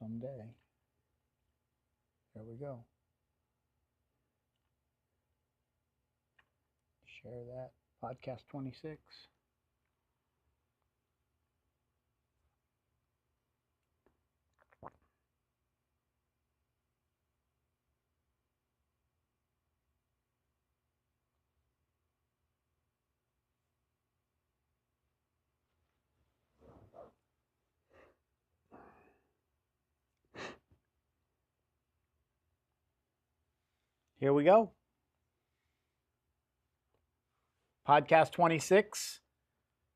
someday. There we go. Share that. Podcast 26. Here we go. Podcast 26.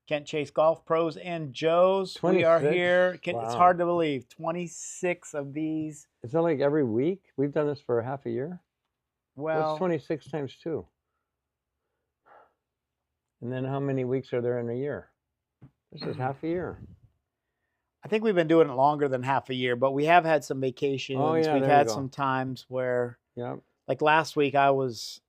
Kent Chase Golf Pros and Joes. 26? We are here. It's Wow. hard to believe. 26 of these. Is that like every week? We've done this for half a year? Well, what's 26 times 2? And then how many weeks are there in a year? This is half a year. I think we've been doing it longer than half a year, but we have had some vacations. Oh, yeah, We've there you had go. some times where, Yep. like last week, I was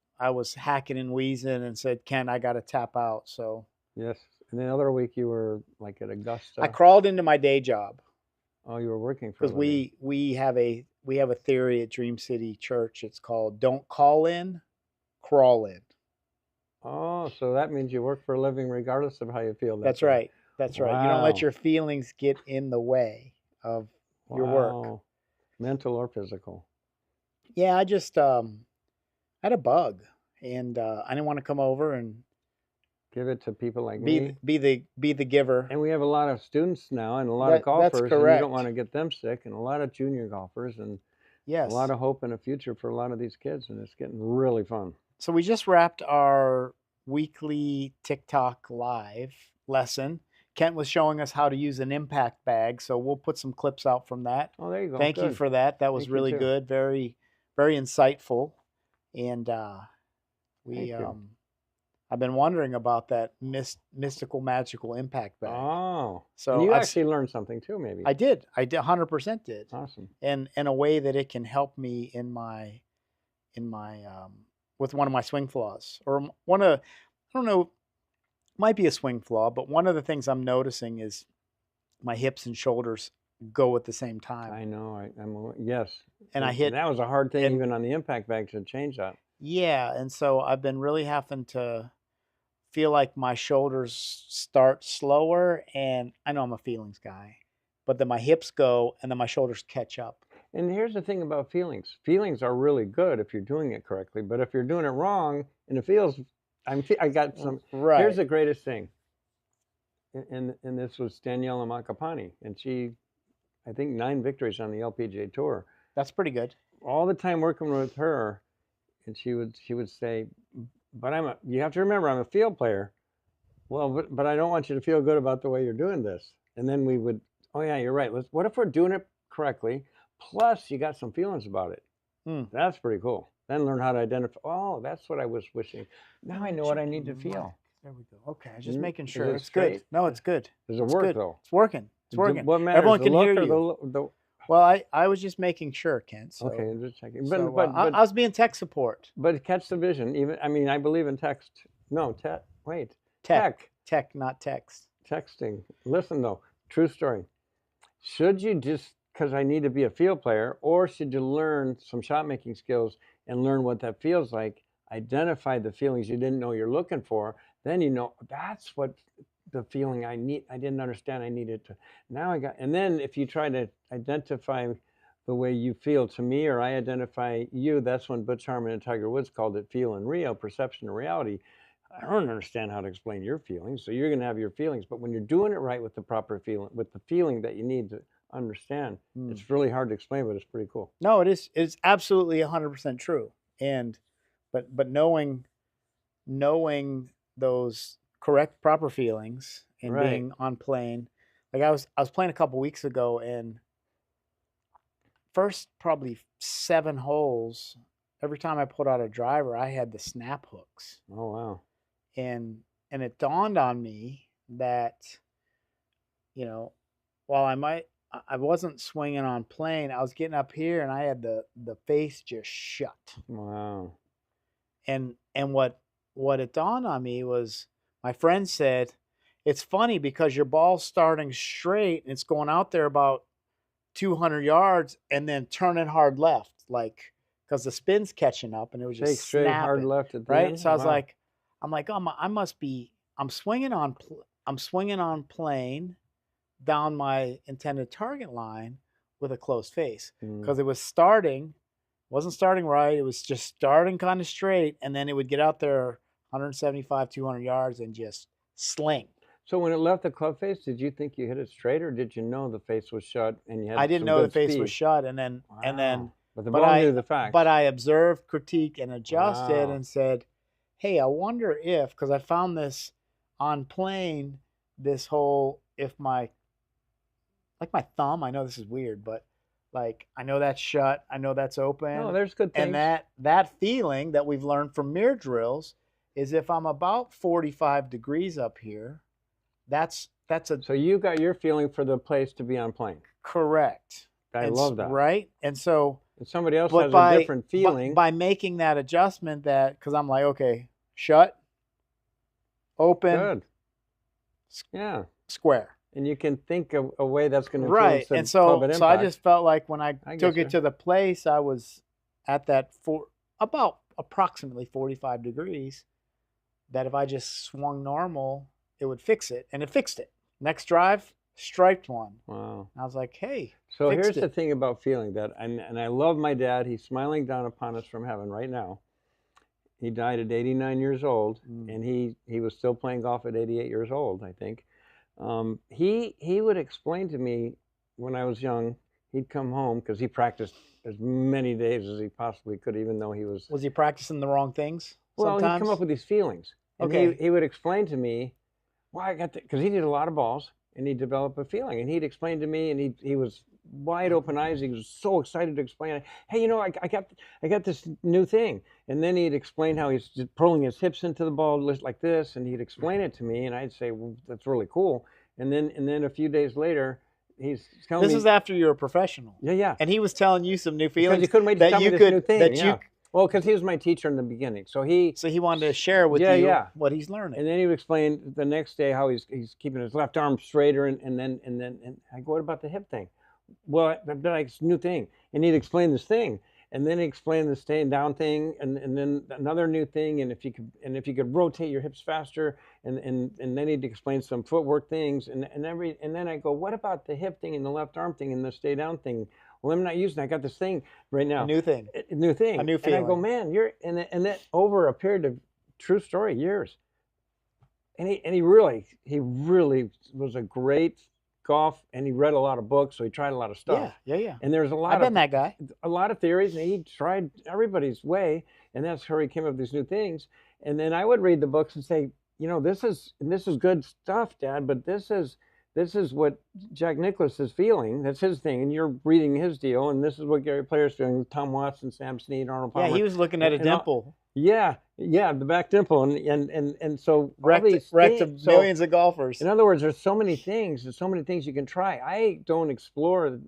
hacking and wheezing and said, Ken, I got to tap out. So Yes. And the other week you were like at Augusta. I crawled into my day job Oh, you were working for a because living. we have a theory at Dream City Church. It's called "Don't call in, crawl in." Oh, so that means you work for a living regardless of how you feel. That's right. That's right. You don't let Wow. your feelings get in the way of your work. Wow. Mental or physical. Yeah, I just had a bug, and I didn't want to come over and Give it to people like me. be the giver. And we have a lot of students now and a lot That- of golfers, that's and you correct. don't want to get them sick, and a lot of junior golfers, and Yes. a lot of hope in the future for a lot of these kids, and it's getting really fun. So we just wrapped our weekly TikTok live lesson. Kent was showing us how to use an impact bag, so we'll put some clips out from that. Oh, there you go. Thank you Good. for that. That was Thank you, really too. good, very insightful, and Thank you. I've been wondering about that mystical magical impact bag. Oh, So and you I've- actually learned something too, maybe. I did 100% did, Awesome. and in a way that it can help me in my with one of my swing flaws, or one of, I don't know, might be a swing flaw, but one of the things I'm noticing is my hips and shoulders go at the same time. I know. Yes. And I hit, That was a hard thing, and- even on the impact bag, to change that. yeah, and so I've been really having to feel like my shoulders start slower, and I know I'm a feelings guy, but then my hips go, and then my shoulders catch up. And here's the thing about feelings. Feelings are really good if you're doing it correctly, but if you're doing it wrong and it feels, I got some. Right. Here's the greatest thing. And this was Daniela Macapani, and she, I think, 9 victories on the LPGA Tour. That's pretty good. All the time working with her, and she would say, "But you have to remember, I'm a field player. Well, but I don't want you to feel good about the way you're doing this." And then we would, "Oh yeah, you're right. What if we're doing it correctly? Plus, you got some feelings about it. That's pretty cool. Then learn how to identify. Oh, that's what I was wishing. Now I know what I need to feel. There we go. Okay, just Mm, making is sure it it's good. straight? No, it's good. Does it It's work good. though? It's working. It's working. What matters? Everyone the can look hear or you. the Well, I was just making sure, Kent. So, okay, I'm just checking. so, But I was being tech support. but catch the vision. Even I believe in text. No, wait. Tech, not text. Texting. Listen though, true story. Should you just, because I need to be a field player, or should you learn some shot making skills and learn what that feels like? Identify the feelings you didn't know you're looking for. Then you know that's what the feeling I need. I didn't understand. I needed to. Now I got. And then if you try to identify the way you feel to me, or I identify you, that's when Butch Harmon and Tiger Woods called it feel and real, perception and reality. I don't understand how to explain your feelings, so you're going to have your feelings. But when you're doing it right with the proper feeling, with the feeling that you need to understand, it's really hard to explain, but it's pretty cool. No, it is. It's absolutely 100% true. And but knowing those correct, proper feelings and Right. being on plane. Like I was playing a couple weeks ago, and first probably 7 holes, every time I put out a driver, I had the snap hooks. Oh wow. And it dawned on me that, while I wasn't swinging on plane, I was getting up here and I had the face just shut. Wow. And what it dawned on me was, my friend said, it's funny because your ball's starting straight and it's going out there about 200 yards and then turn it hard left, like, because the spin's catching up and it was Shake just straight, hard snapping, left at the right? end. So I was Wow. like, oh, I must be, I'm swinging on plane down my intended target line with a closed face because it wasn't starting right. It was just starting kind of straight, and then it would get out there 175, 200 yards and just sling. So when it left the club face, did you think you hit it straight, or did you know the face was shut and you I had didn't some know the good face was speed? shut, and then Wow. But the but ball knew the facts. I observed, critiqued, and adjusted, Wow. and said, "Hey, I wonder if," because I found this on plane, this whole if my thumb. I know this is weird, but like I know that's shut, I know that's No, open, there's good and things. that feeling that we've learned from mirror drills is if I'm about 45 degrees up here, that's a So you got your feeling for the place to be on plane. correct. I love that. Right, and so. And somebody else But has a different feeling. by making that adjustment, that because I'm like, okay, shut, open, Good. Yeah. square. And you can think of a way that's going to Right, influence the and club at so I impact. just felt like when I took guess it to the place, I was at that about approximately 45 degrees. That if I just swung normal, it would fix it, and it fixed it. Next drive, striped one. Wow. I was like, hey. So here's the thing about feeling that, and I love my dad. He's smiling down upon us from heaven right now. He died at 89 years old, and he was still playing golf at 88 years old, I think. He would explain to me when I was young. He'd come home because he practiced as many days as he possibly could, even though he was. Was he practicing the wrong things? Well, sometimes? He'd come up with these feelings, and he would explain to me why I got because he did a lot of balls, and he'd develop a feeling, and he'd explain to me, and he was wide open eyes. He was so excited to explain. Hey, you know, I got this new thing, and then he'd explain how he's just pulling his hips into the ball like this, and he'd explain it to me, and I'd say, well, that's really cool. And then a few days later, he's telling me. This is after you're a professional. Yeah. And he was telling you some new feelings. Because he couldn't wait to tell me this new thing. Yeah. Well, because he was my teacher in the beginning, so he wanted to share with you what he's learning. And then he would explain the next day how he's keeping his left arm straighter, and then I go, what about the hip thing? Well, that's a new thing, and he'd explain this thing, and then he explained the staying down thing, and then another new thing, and if you could rotate your hips faster, and then he'd explain some footwork things, and then I go, what about the hip thing and the left arm thing and the stay down thing? Well, I'm not using it. I got this thing right now. A new thing. A new thing. A new feeling. And I go, man, and that over a period of, true story, years. And he really was a great golf, and he read a lot of books, so he tried a lot of stuff. Yeah. And there's a lot I've been that guy. A lot of theories, and he tried everybody's way, and that's how he came up with these new things. And then I would read the books and say, you know, this is good stuff, Dad, but this is what Jack Nicklaus is feeling. That's his thing, and you're reading his deal, and this is what Gary Player's doing. Tom Watson, Sam Snead, Arnold Palmer. Yeah, he was looking at a dimple. Yeah, the back dimple, and so wrecked millions of golfers. In other words, there's so many things. There's so many things you can try. I don't explore.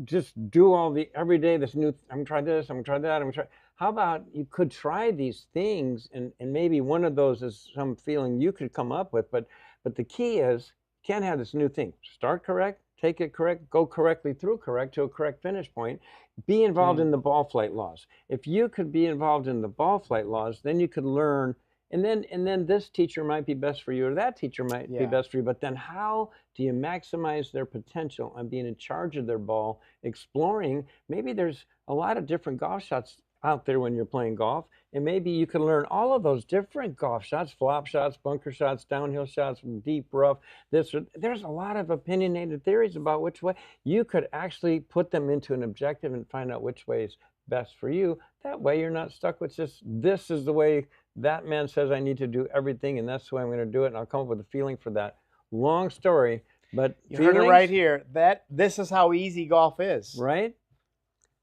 Just do every day this new. I'm gonna try this. I'm gonna try that. I'm gonna try. How about you could try these things, and maybe one of those is some feeling you could come up with. But the key is, you can't have this new thing. Start correct, take it correct, go correctly through correct to a correct finish point. Be involved in the ball flight laws. If you could be involved in the ball flight laws, then you could learn. And then this teacher might be best for you, or that teacher might be best for you. But then how do you maximize their potential and being in charge of their ball, exploring? Maybe there's a lot of different golf shots out there when you're playing golf, and maybe you can learn all of those different golf shots, flop shots, bunker shots, downhill shots, deep rough. There's a lot of opinionated theories about which way you could actually put them into an objective and find out which way is best for you. That way you're not stuck with just, this is the way that man says I need to do everything, and that's the way I'm going to do it, and I'll come up with a feeling for that. Long story, but you heard it right here. This is how easy golf is. Right?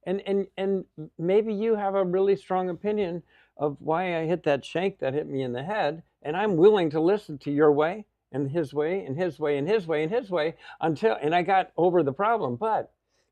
And maybe you have a really strong opinion of why I hit that shank that hit me in the head, and I'm willing to listen to your way and his way and his way and his way and his way and I got over the problem. But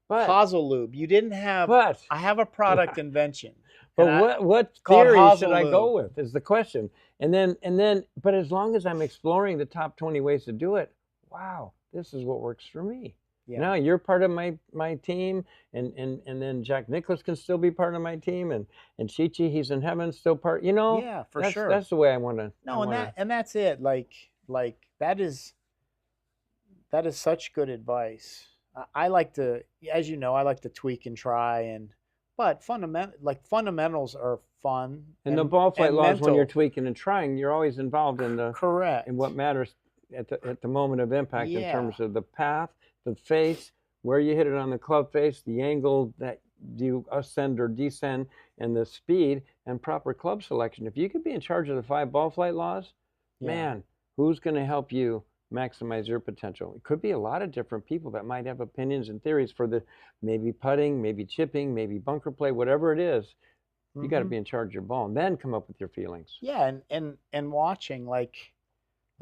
Hosel lube. You didn't have. But I have a product invention. But what theory should I go with is the question. And then but as long as I'm exploring the top 20 ways to do it, wow, this is what works for me. Yeah. Now you're part of my team, and then Jack Nicklaus can still be part of my team, and Chi-Chi, he's in heaven, still part. You know, Yeah, for sure. that's the way I want to. No, and that's it. Like that is such good advice. I like to, as you know, I like to tweak and try, but fundamentals are fun. And the ball flight laws, mental. when you're tweaking and trying, you're always involved in the correct in what matters at the moment of impact, in Yeah. terms of the path, the face, where you hit it on the club face, the angle that you ascend or descend, and the speed and proper club selection. If you could be in charge of the 5 ball flight laws, Yeah. man, who's going to help you maximize your potential? It could be a lot of different people that might have opinions and theories for the maybe putting, maybe chipping, maybe bunker play, whatever it is. You got to be in charge of your ball, and then come up with your feelings. Yeah, and watching, like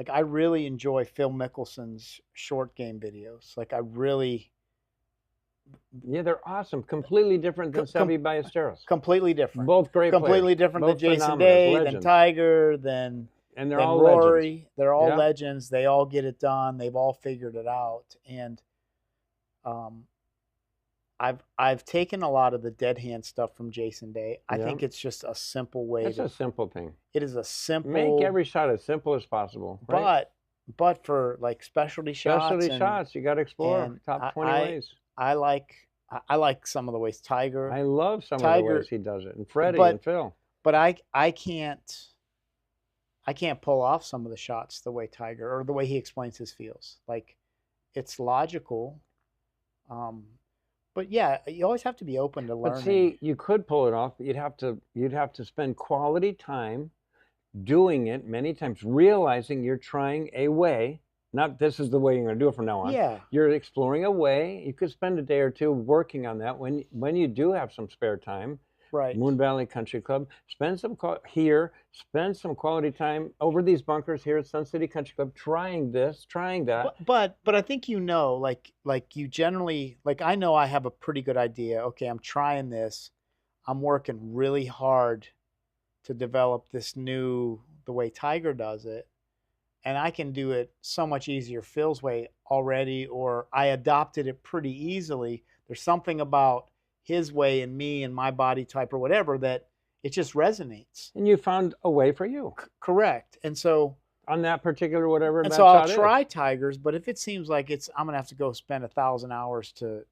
I really enjoy Phil Mickelson's short game videos. Like I really. Yeah, they're awesome. Completely different than Seve Ballesteros. Completely different. Both great Completely players. different Both than Jason phenomenal Day, legends. than Tiger, than all Rory. legends. They're all Yeah. legends. They all get it done. They've all figured it out. And I've taken a lot of the dead hand stuff from Jason Day. I Yeah. think it's just a simple way. It's a simple thing. It is a simple. Make every shot as simple as possible. Right? But for like specialty shots, you got to explore top 20 ways. I like some of the ways Tiger. I love some of the ways he does it, and Freddie and Phil. But I can't pull off some of the shots the way Tiger, or the way he explains his feels. Like, it's logical. But yeah, you always have to be open to learning. But see, you could pull it off, but you'd have to spend quality time doing it many times, realizing you're trying a way. Not this is the way you're going to do it from now on. Yeah. You're exploring a way. You could spend a day or two working on that when you do have some spare time. Right. Moon Valley Country Club. Spend some quality time over these bunkers here at Sun City Country Club, trying this, trying that. But I think like you generally, like, I know I have a pretty good idea. Okay, I'm trying this. I'm working really hard to develop the way Tiger does it. And I can do it so much easier Phil's way already, or I adopted it pretty easily. There's something about his way and me and my body type or whatever that it just resonates. And you found a way for you. Correct. And so on that particular whatever. And so I'll try Tigers, but if it seems like I'm gonna have to go spend 1,000 hours to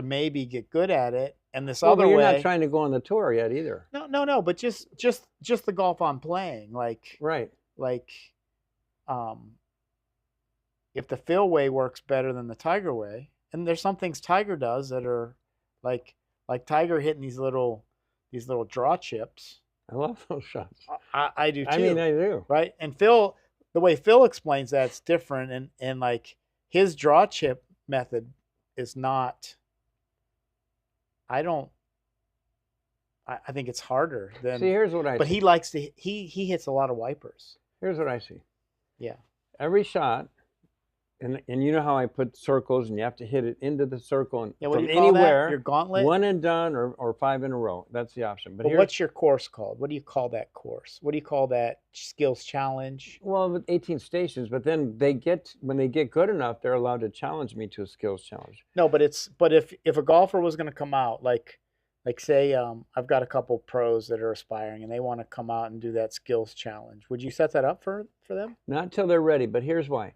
maybe get good at it, and this other way. You're not trying to go on the tour yet either. No. But just the golf I'm playing, like right, like. If the Phil way works better than the Tiger way, and there's some things Tiger does that are like Tiger hitting these little draw chips. I love those shots. I do too. I mean, I do. Right, and Phil, the way Phil explains that's different, and like his draw chip method is not. I think it's harder than. See, here's what I. But see. He hits a lot of wipers. Here's what I see. Yeah. Every shot, and you know how I put circles, and you have to hit it into the circle, and what from do you call anywhere. That? Your gauntlet. 1 and done, or 5 in a row. That's the option. But what's your course called? What do you call that course? What do you call that skills challenge? Well, with 18 stations, but then when they get good enough, they're allowed to challenge me to a skills challenge. No, but if a golfer was going to come out, like say I've got a couple pros that are aspiring and they want to come out and do that skills challenge, would you set that up for them? Not till they're ready, but here's why.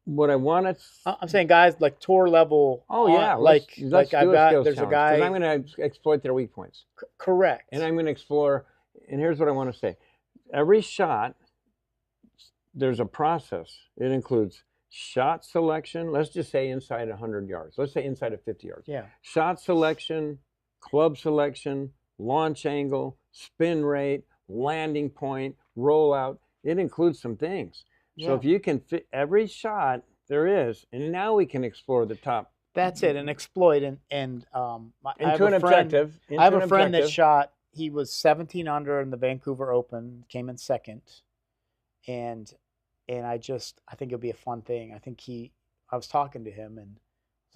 What I want to... I'm saying guys like tour level. Oh yeah, let's do a skills challenge, a guy. Because I'm going to exploit their weak points. Correct. And I'm going to explore, and here's what I want to say. Every shot, there's a process. It includes shot selection. Let's just say inside 100 yards. Let's say inside of 50 yards. Yeah. Shot selection, club selection, launch angle, spin rate, landing point, rollout. It includes some things. Yeah. So if you can fit every shot there is, and now we can explore the top. That's it, and exploit I have a friend that shot. He was 17 under in the Vancouver Open, came in second, and I think it'll be a fun thing. I was talking to him and.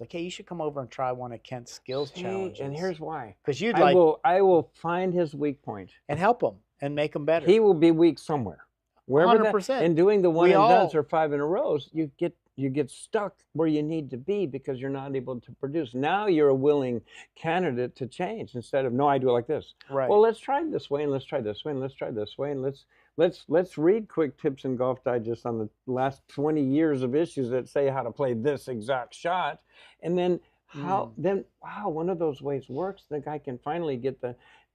Like, hey, you should come over and try one of Kent's skills challenges. And here's why. Because I will find his weak point and help him and make him better. He will be weak somewhere, wherever 100%. And doing the 1 and dones or 5 in a row, you get you get stuck where you need to be because you're not able to produce. Now you're a willing candidate to change instead of, no, I do it like this. Right. Well, let's try it this way, and let's try this way, and let's try this way, and let's read quick tips in Golf Digest on the last 20 years of issues that say how to play this exact shot, and then wow, one of those ways works. The guy can finally get the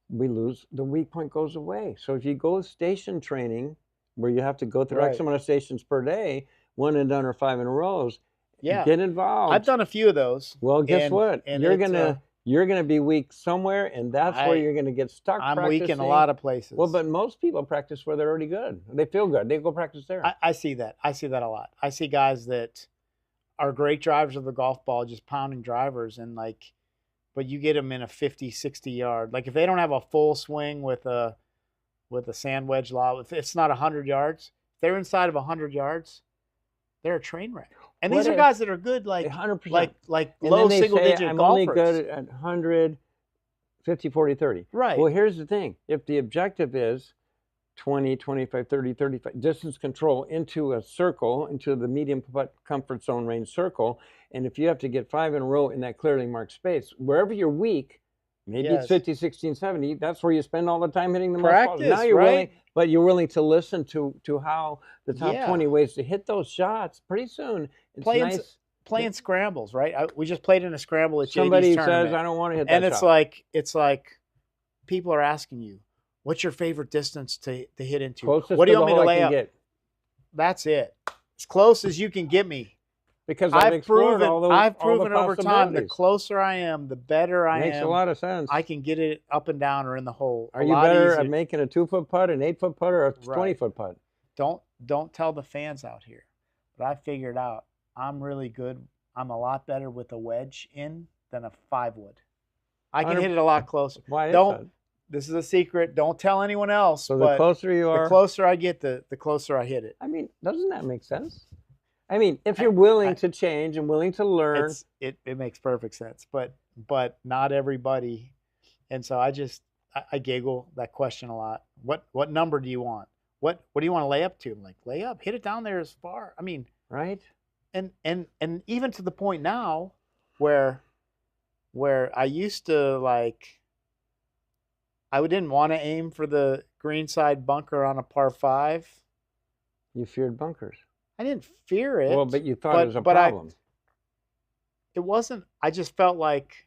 weak point goes away. So if you go station training, where you have to go through X amount of stations per day, 1 and done or 5 in rows, get involved. I've done a few of those. Well, guess what? You're gonna be weak somewhere, and that's where you're gonna get stuck. I'm weak in a lot of places. Well, but most people practice where they're already good. They feel good. They go practice there. I see that. I see that a lot. I see guys that are great drivers of the golf ball, just pounding drivers, and but you get them in a 50, 60 yard. Like if they don't have a full swing with a sand wedge lob, if it's not 100 yards, if they're inside of 100 yards, they're a train wreck. And these are guys that are good, 100%. like low single digit I'm golfers. only good at 100, 50, 40, 30. Right. Well, here's the thing. If the objective is 20, 25, 30, 35, distance control into a circle, into the medium comfort zone range circle, and if you have to get 5 in a row in that clearly marked space, wherever you're weak, maybe it's 50, 60, 70, that's where you spend all the time hitting the most balls. Now you're willing, but you're willing to listen to how the top 20 ways to hit those shots. Pretty soon, it's nice. Playing scrambles, right? We just played in a scramble at JD's Somebody tournament. says, I don't want to hit that shot. And it's like people are asking you, what's your favorite distance to hit into? Closest what do you want me to lay up? Get. That's it. As close as you can get me. Because I've proven over time, the closer I am, the better I am. Makes a lot of sense. I can get it up and down or in the hole. Are you better at making a 2-foot putt, an 8-foot putt, or a 20-foot putt? Don't tell the fans out here, but I figured out I'm really good. I'm a lot better with a wedge in than a 5-wood. I can hit it a lot closer. Why is that? This is a secret. Don't tell anyone else. So the closer you are, the closer I get, the closer I hit it. I mean, doesn't that make sense? I mean, if you're willing to change and willing to learn, it makes perfect sense. But not everybody, and so I giggle that question a lot. What number do you want? What do you want to lay up to? I'm like, lay up, hit it down there as far. I mean, right. And even to the point now where I used to I didn't want to aim for the greenside bunker on a par 5. You feared bunkers. I didn't fear it. Well, but you thought it was a problem. It wasn't. I just felt like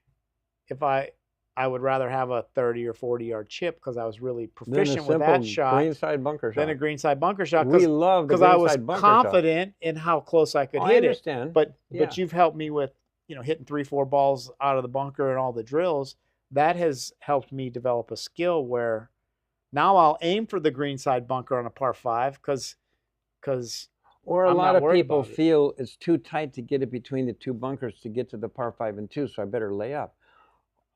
if I would rather have a 30 or 40 yard chip because I was really proficient with that shot. Greenside bunker shot. Than a greenside bunker shot. We love the greenside bunker shot. Because I was confident in how close I could hit it. I understand. But you've helped me with hitting 3-4 balls out of the bunker and all the drills. That has helped me develop a skill where now I'll aim for the greenside bunker on a par 5 because. Or a lot of people feel it's too tight to get it between the 2 bunkers to get to the par 5 and 2, so I better lay up.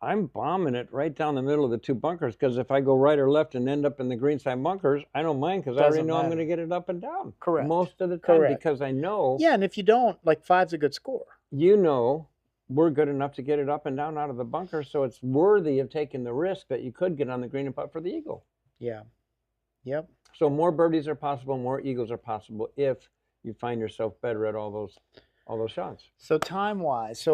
I'm bombing it right down the middle of the 2 bunkers because if I go right or left and end up in the greenside bunkers, I don't mind because I already know I'm going to get it up and down. Correct. Most of the time because I know. Yeah, and if you don't, 5's a good score. We're good enough to get it up and down out of the bunker, so it's worthy of taking the risk that you could get on the green and putt for the eagle. Yeah. Yep. So more birdies are possible, more eagles are possible if you find yourself better at all those shots. So time-wise,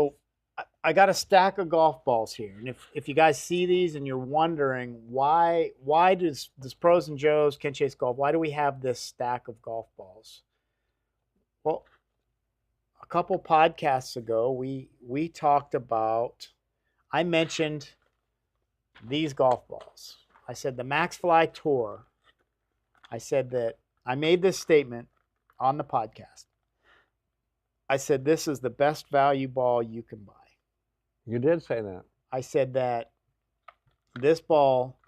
I got a stack of golf balls here, and if you guys see these and you're wondering why does Pros and Joes Ken Chase Golf, why do we have this stack of golf balls? Well, a couple podcasts ago, we talked about, I mentioned these golf balls. I said the Max Fly Tour. I said that I made this statement on the podcast. I said this is the best value ball you can buy. You did say that. I said that this ball,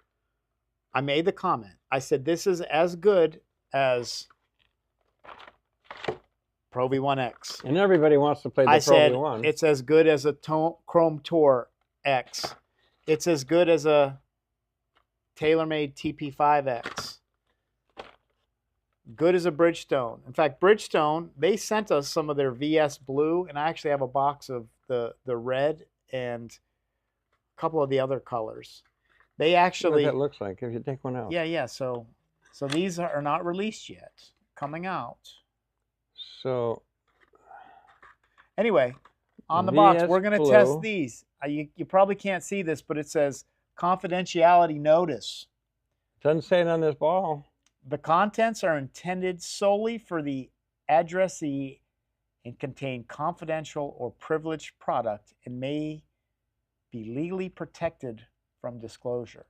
I made the comment. I said this is as good as Pro V1X. And everybody wants to play the Pro V1. I said it's as good as a Chrome Tour X. It's as good as a TaylorMade TP5X. Good as a Bridgestone. In fact, Bridgestone, they sent us some of their VS Blue, and I actually have a box of the red and a couple of the other colors. They actually... What that looks like if you take one out. Yeah. So these are not released yet. Coming out. So Anyway, on the box, VS we're going to Blue. test these. You probably can't see this, but it says confidentiality notice. Doesn't say it on this ball. The contents are intended solely for the addressee and contain confidential or privileged product and may be legally protected from disclosure.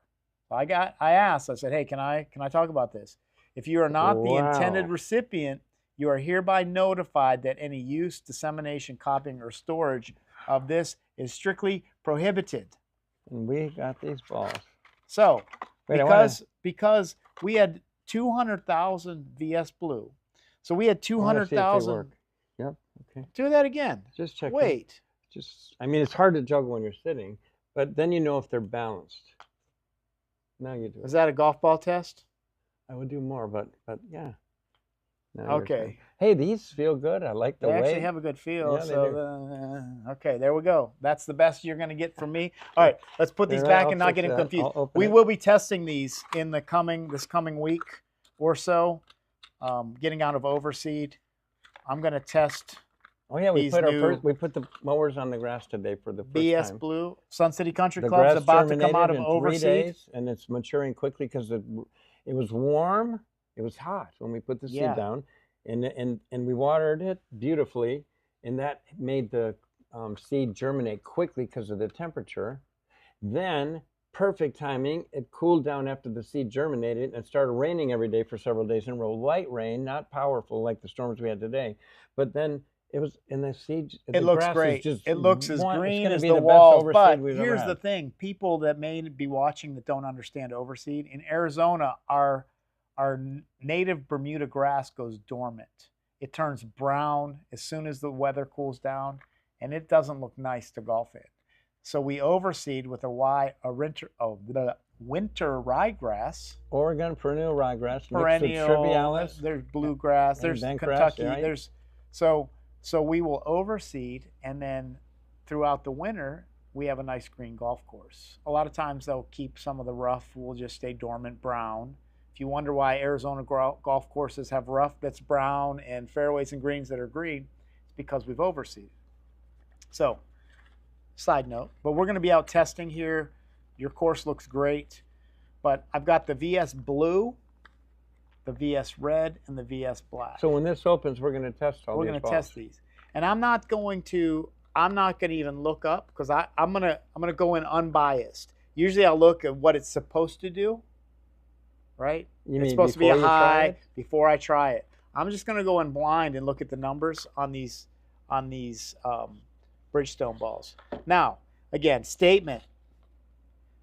I asked, I said, hey, can I talk about this? If you are not the intended recipient, you are hereby notified that any use, dissemination, copying, or storage of this is strictly prohibited. And we got these balls. So, because we had 200,000 VS Blue, so we had 200,000. Yep. Okay. Do that again. Just check. Wait. I mean, it's hard to juggle when you're sitting, but then you know if they're balanced. Now you do. Is that a golf ball test? I would do more, but yeah. Okay. Hey, these feel good. I like the way. They actually have a good feel. Yeah, so, okay, there we go. That's the best you're going to get from me. All right, let's put these back and not get confused. We will be testing these in this coming week or so. Getting out of overseed, I'm going to test. Oh yeah, we put the mowers on the grass today for the first BS time. Blue, Sun City Country Club's about to come out of overseed. 3 days, and it's maturing quickly because it was warm. It was hot when we put the seed down, and we watered it beautifully, and that made the seed germinate quickly because of the temperature. Then, perfect timing, it cooled down after the seed germinated, and it started raining every day for several days in a row. Light rain, not powerful like the storms we had today, but then it was in the seed. It looks great. It looks as green as the walls. But here's the thing: people that may be watching that don't understand overseed in Arizona are. Our native Bermuda grass goes dormant. It turns brown as soon as the weather cools down, and it doesn't look nice to golf in. So we overseed with the winter ryegrass. Oregon perennial ryegrass. Perennial. There's bluegrass. There's Kentucky. Right? So we will overseed, and then throughout the winter we have a nice green golf course. A lot of times they'll keep some of the rough. Will just stay dormant brown. If you wonder why Arizona golf courses have rough that's brown and fairways and greens that are green, it's because we've overseeded. So, side note, but we're going to be out testing here. Your course looks great, but I've got the VS Blue, the VS Red, and the VS Black. So when this opens, we're going to test all these balls. We're going to test these, and I'm not going to even look up because I'm gonna go in unbiased. Usually I'll look at what it's supposed to do. Right? It's supposed to be a high before I try it. I'm just going to go in blind and look at the numbers on these Bridgestone balls. Now, again, statement.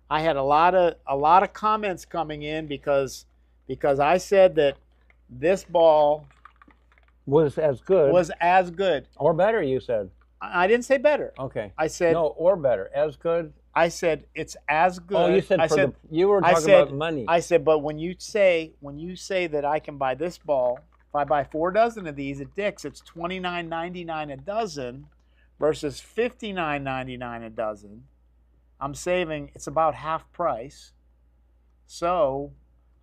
I had a lot of comments coming in because I said that this ball was as good or better. You said. I didn't say better. Okay. I said no, or better, as good. I said it's as good. Oh, you said you were talking about money. I said, but when you say that I can buy this ball, if I buy 4 dozen of these at Dick's, it's $29.99 a dozen versus $59.99 a dozen. I'm saving. It's about half price. So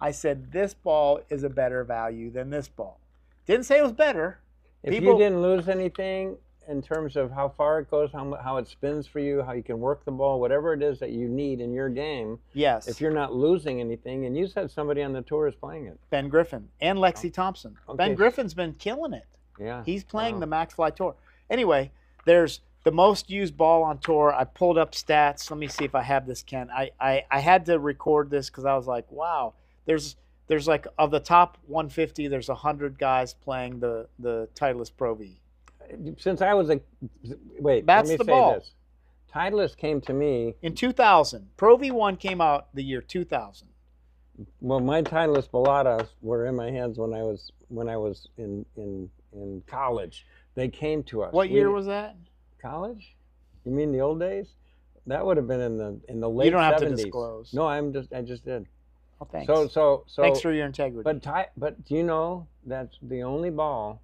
I said this ball is a better value than this ball. Didn't say it was better. If you didn't lose anything in terms of how far it goes, how it spins for you, how you can work the ball, whatever it is that you need in your game. Yes. If you're not losing anything, and you said somebody on the tour is playing it. Ben Griffin and Lexi Thompson. Okay. Ben Griffin's been killing it. Yeah. He's playing the Max Fly Tour. Anyway, there's the most used ball on tour. I pulled up stats. Let me see if I have this, Ken. I had to record this because I was like, wow. There's like, of the top 150, there's 100 guys playing the Titleist Pro V. Since I was let me say this. Titleist came to me in 2000. Pro V1 came out the year 2000. Well, my Titleist Bellatas were in my hands when I was in college. They came to us. What year was that? College? You mean the old days? That would have been in the late 70s. You don't have to disclose. No, I just did. Oh, thanks. So thanks for your integrity. But do you know that's the only ball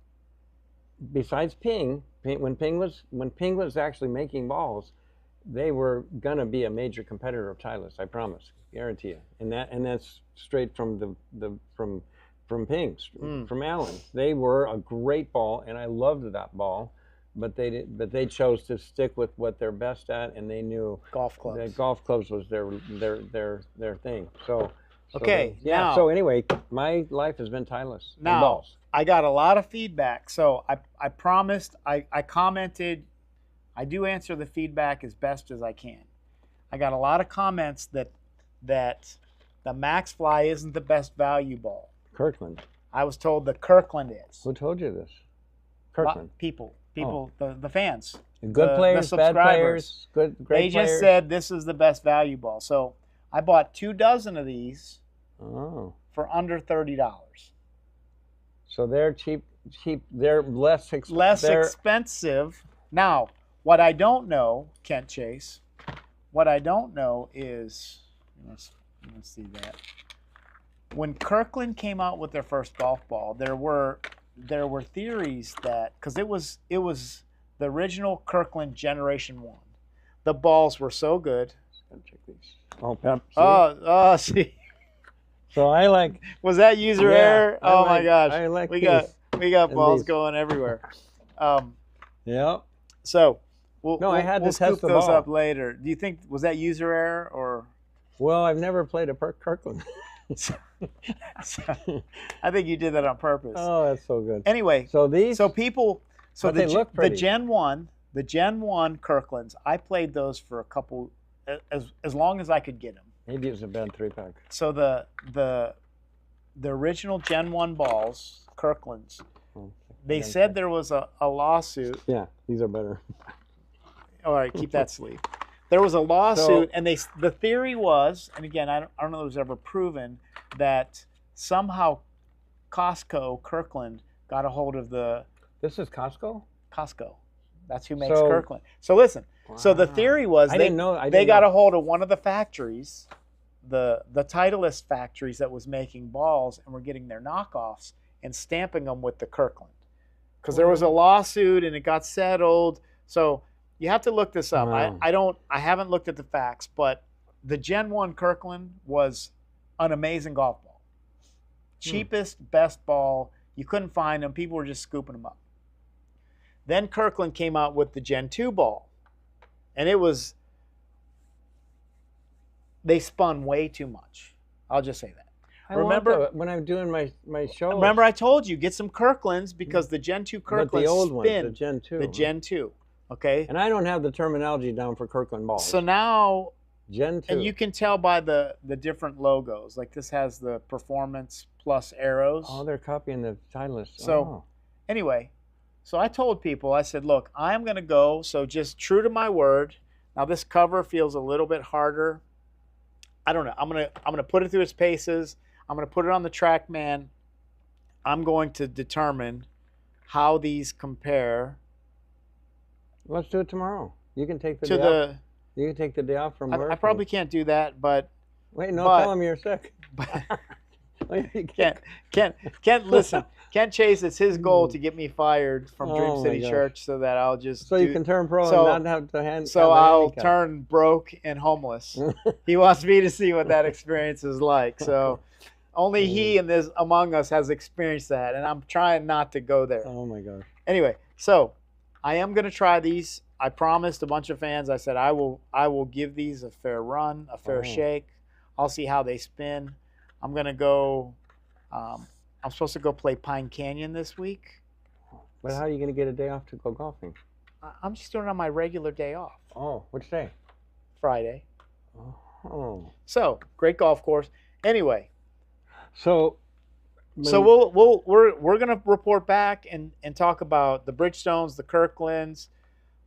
besides Ping, when Ping was actually making balls, they were gonna be a major competitor of Titleist, I promise, guarantee you. And that's straight from from Ping, from Allen. They were a great ball, and I loved that ball. but they did, but they chose to stick with what they're best at, and they knew Golf clubs. that golf clubs was their thing. So Okay, yeah. now, So anyway, my life has been tieless. And now balls. I got a lot of feedback. So I promised, I commented, I do answer the feedback as best as I can. I got a lot of comments that the Max Fly isn't the best value ball. Kirkland. I was told that Kirkland is. Who told you this? Kirkland. People, Oh. the fans. Good players, bad players, great They just players. said this is the best value ball. So I bought 2 dozen of these Oh. for under $30. So they're cheap. They're less expensive. Less expensive. Now, what I don't know, Kent Chase, what I don't know is, let's see that. When Kirkland came out with their first golf ball, there were theories that, because it was the original Kirkland Generation 1. The balls were so good. Check these. Oh, Pep. See. So I like. Was that user error? Oh my gosh. I like we these. got balls these. going everywhere. Yeah. So I had we'll to test scoop the those ball. up later. Do you think, was that user error or? Well, I've never played a Kirkland. I think you did that on purpose. Oh, that's so good. Anyway, so these. So they look pretty. the Gen 1 Kirklands, I played those for a couple, as long as I could get them. Maybe it was a bad 3-pack. So the original Gen 1 balls, Kirklands, they said there was a lawsuit. Yeah, these are better. All right, keep that sleeve. There was a lawsuit, and the theory was, and again, I don't know if it was ever proven, that somehow Kirkland got a hold of the This is Costco. Costco. That's who makes Kirkland. So listen. Wow. So the theory was they got a hold of one of the factories, the Titleist factories that was making balls, and were getting their knockoffs and stamping them with the Kirkland, because there was a lawsuit and it got settled. So you have to look this up. Wow. I haven't looked at the facts, but the Gen 1 Kirkland was an amazing golf ball. Cheapest, best ball. You couldn't find them. People were just scooping them up. Then Kirkland came out with the Gen 2 ball. And they spun way too much. I'll just say that. Remember when I'm doing my show? Remember I told you, get some Kirklands, because the Gen 2 Kirklands but the old ones, spin. the Gen 2. The Gen 2. Okay? And I don't have the terminology down for Kirkland balls. So now, Gen 2. and you can tell by the different logos. Like this has the Performance Plus arrows. Oh, they're copying the Titleist. So anyway, so I told people, I said, look, I'm going to go, so just true to my word. Now this cover feels a little bit harder. I don't know. I'm gonna put it through its paces. I'm going to put it on the TrackMan. I'm going to determine how these compare. Let's do it tomorrow. You can take the day off. You can take the day off from work. I probably can't do that, but wait, tell them you're sick. Can't listen. Kent Chase, it's his goal to get me fired from Dream City Church so that I'll just you can turn pro and not have to hand. So I'll turn broke and homeless. He wants me to see what that experience is like. So only he and this among us has experienced that, and I'm trying not to go there. Oh my gosh. Anyway, so I am going to try these. I promised a bunch of fans. I said I will give these a fair run, a fair shake. I'll see how they spin. I'm going to go. I'm supposed to go play Pine Canyon this week. But how are you going to get a day off to go golfing? I'm just doing it on my regular day off. Oh, which day? Friday. Oh. So great golf course. Anyway. So we're gonna report back and talk about the Bridgestones, the Kirklands.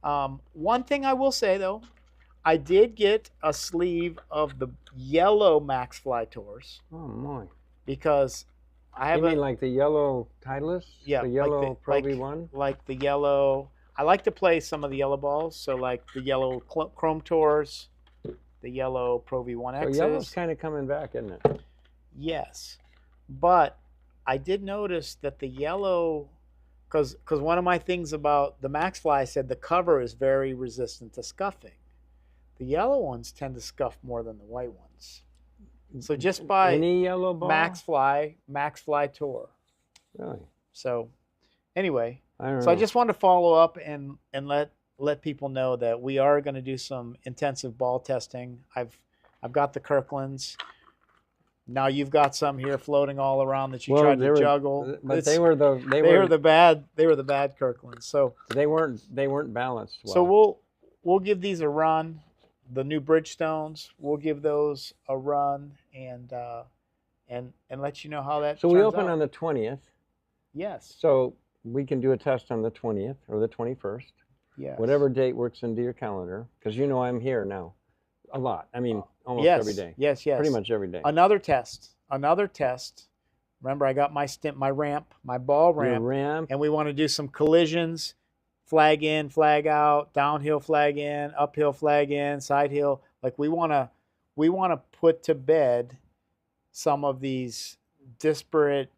One thing I will say though, I did get a sleeve of the yellow Max Fly Tours. Oh my! Because I have. You mean like the yellow Titleist? Yeah, the yellow like Pro V1. Like the yellow. I like to play some of the yellow balls. So like the yellow Chrome Tours, the yellow Pro V1Xs. So yellow's kind of coming back, isn't it? Yes, but I did notice that the yellow, because one of my things about the Max Fly, I said the cover is very resistant to scuffing. The yellow ones tend to scuff more than the white ones. So just by any yellow ball? Max Fly Tour. Really? So anyway, I don't So I know. just wanted to follow up and let people know that we are going to do some and let people know that we are going to do some intensive ball testing. I've got the Kirklands. Now you've got some here floating all around that you Well, tried to juggle. but It's they they were were the bad Kirklands. they weren't balanced So well. we'll give these a run. The new Bridgestones, we'll give those a run and let you know how that So we turns open out. on the 20th. Yes. So we can do a test on the 20th or the 21st, Yes. whatever date works into your calendar. Because you know I'm here now, a lot. I mean, almost yes. every day. Yes. Yes. Pretty much every day. Another test. Another test. Remember, I got my ramp, my ball Your ramp, ramp. and we want to do some collisions. Flag in, flag out, downhill flag in, uphill flag in, side hill. Like we want to put to bed some of these disparate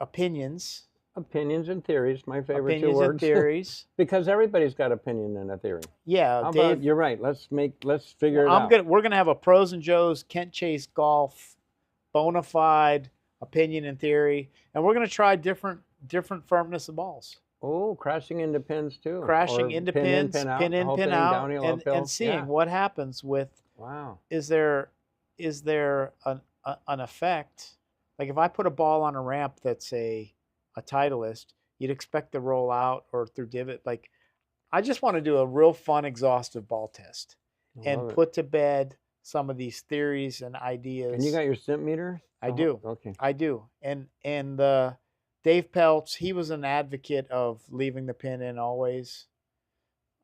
opinions, Opinions and theories, my favorite two opinions and words. theories. Because everybody's got opinion and a theory. Yeah, How Dave. about, you're right. Let's figure it out. We're gonna have a pros and Joes Kent Chase golf bona fide opinion and theory, and we're gonna try different firmness of balls. Oh, crashing into pins too. Crashing Or into pin in, pins, pin out, pin the in, whole pin thing, out, downhill, uphill. and seeing Yeah. what happens with. Wow. Is there an effect? Like if I put a ball on a ramp that's a Titleist, you'd expect to roll out or through divot. Like I just want to do a real fun, exhaustive ball test and put to bed some of these theories and ideas. And you got your stimp meter? I do. Okay. I do. And Dave Peltz, he was an advocate of leaving the pin in always.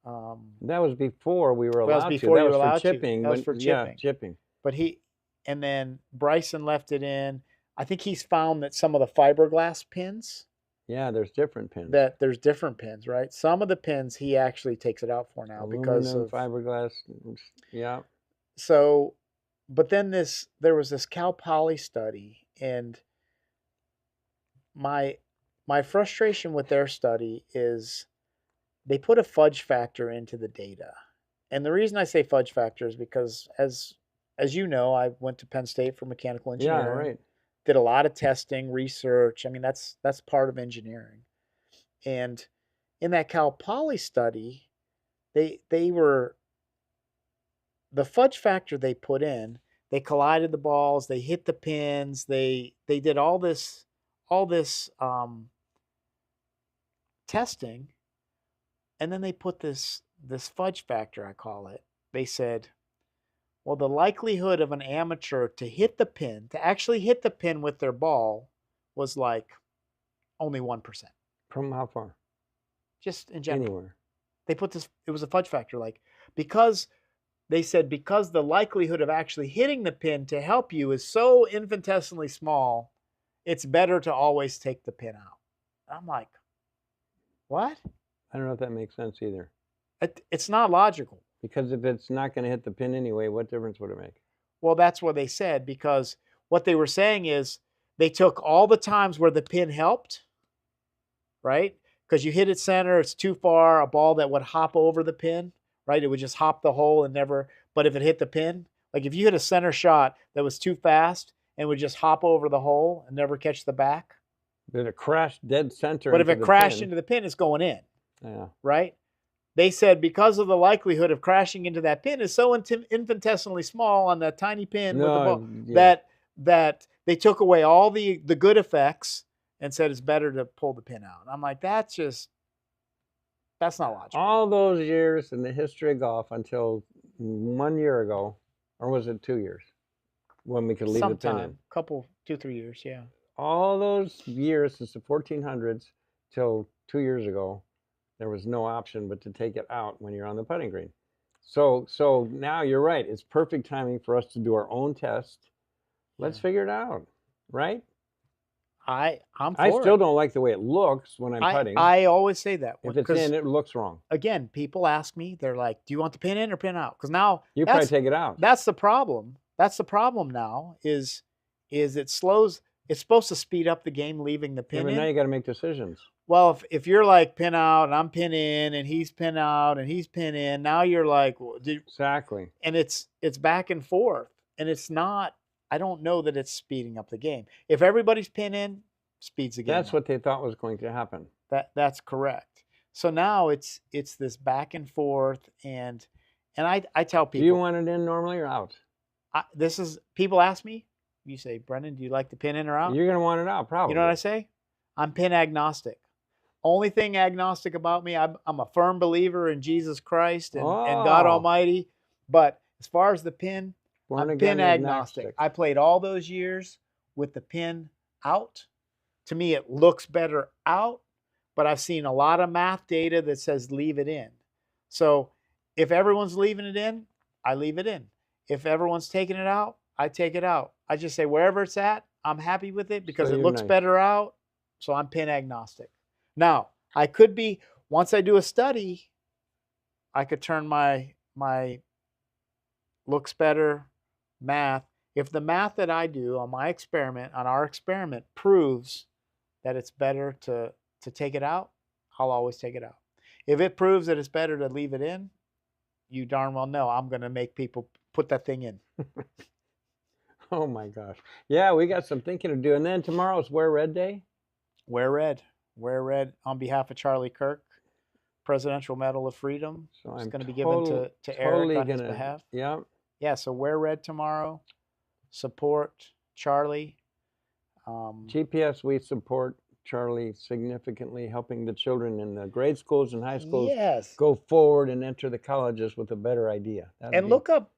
That was before we were allowed to. That was for chipping. That was for chipping. Yeah, chipping. But and then Bryson left it in. I think he's found that some of the fiberglass pins. Yeah, there's different pins. That there's different pins, right? Some of the pins he actually takes it out for now because of fiberglass. Yeah. So, but then there was this Cal Poly study, and my frustration with their study is they put a fudge factor into the data. And the reason I say fudge factor is because as you know, I went to Penn State for mechanical engineering. Yeah, right. Did a lot of testing, research. I mean, that's part of engineering. And in that Cal Poly study, they were the fudge factor they put in, they collided the balls, they hit the pins, they did all this testing, and then they put this fudge factor, I call it. They said, well, the likelihood of an amateur to actually hit the pin with their ball was like only 1%. From how far? Just in general. Anywhere. They put this, it was a fudge factor, like, because they said because the likelihood of actually hitting the pin to help you is so infinitesimally small, it's better to always take the pin out. I'm like, what? I don't know if that makes sense either. It's not logical. Because if it's not going to hit the pin anyway, what difference would it make? Well, that's what they said, because what they were saying is they took all the times where the pin helped, right? Because you hit it center, it's too far, a ball that would hop over the pin, right? It would just hop the hole and never, but if it hit the pin, like if you hit a center shot that was too fast and would just hop over the hole and never catch the back. But it crashed dead center. But if it crashed into the pin, it's going in. Yeah. Right? They said because of the likelihood of crashing into that pin is so infinitesimally small on that tiny pin with the ball, that they took away all the good effects and said it's better to pull the pin out. I'm like, that's not logical. All those years in the history of golf until 1 year ago, or was it 2 years, when we could leave the pin in? Couple, 2-3 years, yeah. All those years since the 1400s till 2 years ago, there was no option but to take it out when you're on the putting green. So now you're right. It's perfect timing for us to do our own test. Let's figure it out, right? I still don't like the way it looks when I'm putting. I always say that. If it's in, it looks wrong. Again, people ask me, they're like, do you want the pin in or pin out? Because now you probably take it out. That's the problem. That's the problem now is it slows. It's supposed to speed up the game leaving the pin in. Now you got to make decisions. Well, if you're like pin out and I'm pin in and he's pin out and he's pin in, now you're like, well, exactly. And it's back and forth, and it's not. I don't know that it's speeding up the game. If everybody's pin in, speeds the game. That's up. what they thought was going to happen. That's correct. So now it's this back and forth, and I tell Do you people, want it in normally or out? this is, people ask me, you say, Brendon, do you like the pin in or out? You're gonna want it out, You know what I probably. say? I'm pin agnostic. Only thing agnostic about me, I'm a firm believer in Jesus Christ and God Oh, Almighty. But as far as the pin, born I'm pin again agnostic. agnostic. I played all those years with the pin out. To me, it looks better out, but I've seen a lot of math data that says leave it in. So if everyone's leaving it in, I leave it in. If everyone's taking it out, I take it out. I just say wherever it's at, I'm happy with it So because it you're looks nice. better out. So I'm pin agnostic. Now, I could be, once I do a study, I could turn my looks better math. If the math that I do on my experiment, on our experiment, proves that it's better to take it out, I'll always take it out. If it proves that it's better to leave it in, you darn well know I'm going to make people put that thing in. Oh my gosh. Yeah, we got some thinking to do. And then tomorrow's Wear Red Day. Wear red. Wear red on behalf of Charlie Kirk. Presidential Medal of Freedom. So It's I'm going to be given to Eric on his behalf. Yeah. Yeah, so wear red tomorrow. Support Charlie. GPS, we support Charlie significantly, helping the children in the grade schools and high schools Yes. go forward and enter the colleges with a better idea. And look up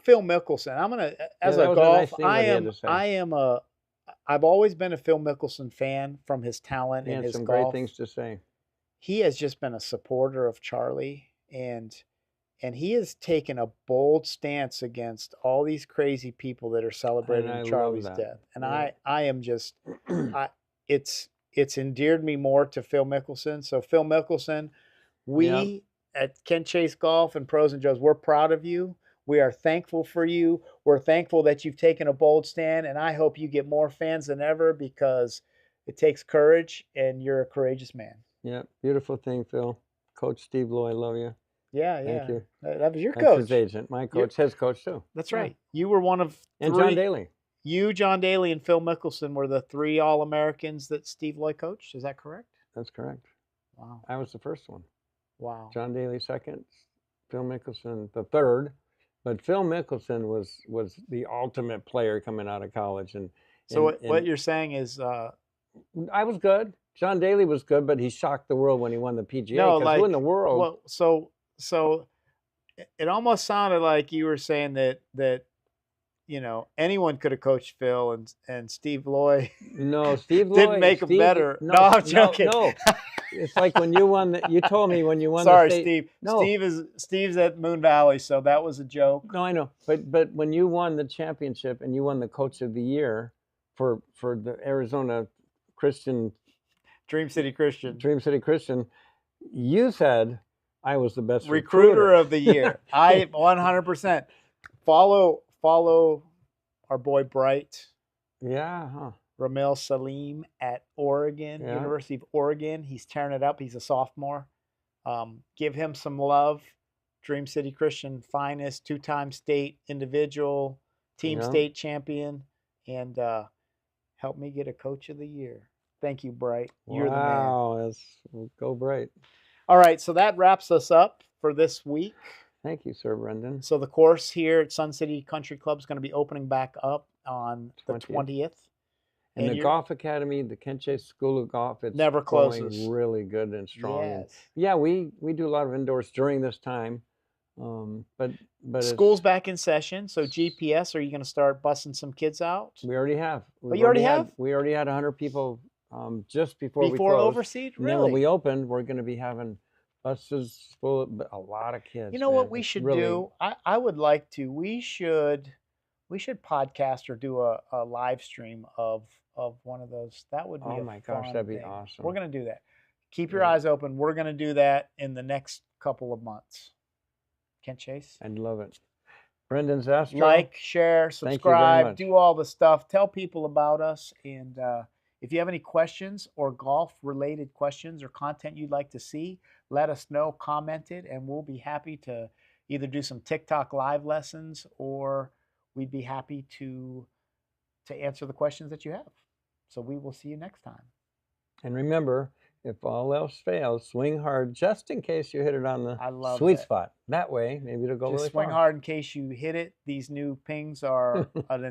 Phil Mickelson. I'm gonna, as a that was a nice golf, thing what he had to say. I've always been a Phil Mickelson fan from his talent He and had his some golf. great things to say. He has just been a supporter of Charlie, and he has taken a bold stance against all these crazy people that are celebrating I love Charlie's that. death. And Yeah. I am just, it's endeared me more to Phil Mickelson. So Phil Mickelson, we at Kent Chase Golf and Pros and Joes, we're proud of you. We are thankful for you. We're thankful that you've taken a bold stand, and I hope you get more fans than ever because it takes courage, and you're a courageous man. Yeah, beautiful thing, Phil. Coach Steve Loy, I love you. Yeah, Thank you. That was your That's coach. his agent, my coach, his coach too. That's Yeah. right. You were one of And three. John Daly. You, John Daly, and Phil Mickelson were the 3 All-Americans that Steve Loy coached. Is that correct? That's correct. Wow. I was the first one. Wow. John Daly second, Phil Mickelson the third. But Phil Mickelson was the ultimate player coming out of college. And so what you're saying is, I was good. John Daly was good, but he shocked the world when he won the PGA. no, like, who in the world? Well, so it almost sounded like you were saying that anyone could have coached Phil, and Steve Loy. No, Steve Loy didn't make him better. No, I'm joking. No, it's like when you won. You told me when you won. Sorry, the state, Steve. No, Steve's at Moon Valley, so that was a joke. No, I know, but when you won the championship and you won the Coach of the Year for the Arizona Christian Dream City Christian, you said I was the best recruiter of the year. I 100% follow our boy Bright. Yeah, huh. Ramil Salim at Oregon, University of Oregon. He's tearing it up. He's a sophomore. Give him some love. Dream City Christian finest, 2-time state individual, team state champion, and help me get a Coach of the Year. Thank you, Bright. You're the man. Wow, go Bright. All right, so that wraps us up for this week. Thank you, Sir Brendon. So the course here at Sun City Country Club is going to be opening back up on the 20th. And the Golf Academy, the Kent Chase School of Golf, it's never closes. Going really good and strong. Yes. And yeah, we do a lot of indoors during this time. But school's back in session. So GPS, are you going to start busing some kids out? We already have. You already have? We already had 100 people just before we closed. Overseed? Really? And then when we opened, we're going to be having buses full of a lot of kids. You know what we should do? I would like to. We should podcast or do a live stream of one of those. That would be oh my gosh, that'd be awesome. We're going to do that. Keep your eyes open. We're going to do that in the next couple of months. Kent Chase? I'd love it. Brendon Zastrow. Like, share, subscribe, do all the stuff. Tell people about us. And if you have any questions or golf-related questions or content you'd like to see, let us know, comment it, and we'll be happy to either do some TikTok live lessons or we'd be happy to answer the questions that you have. So we will see you next time. And remember, If all else fails, swing hard just in case you hit it on the I love sweet that. spot. That way, maybe it'll go Just really swing far. hard in case you hit it. These new pings are an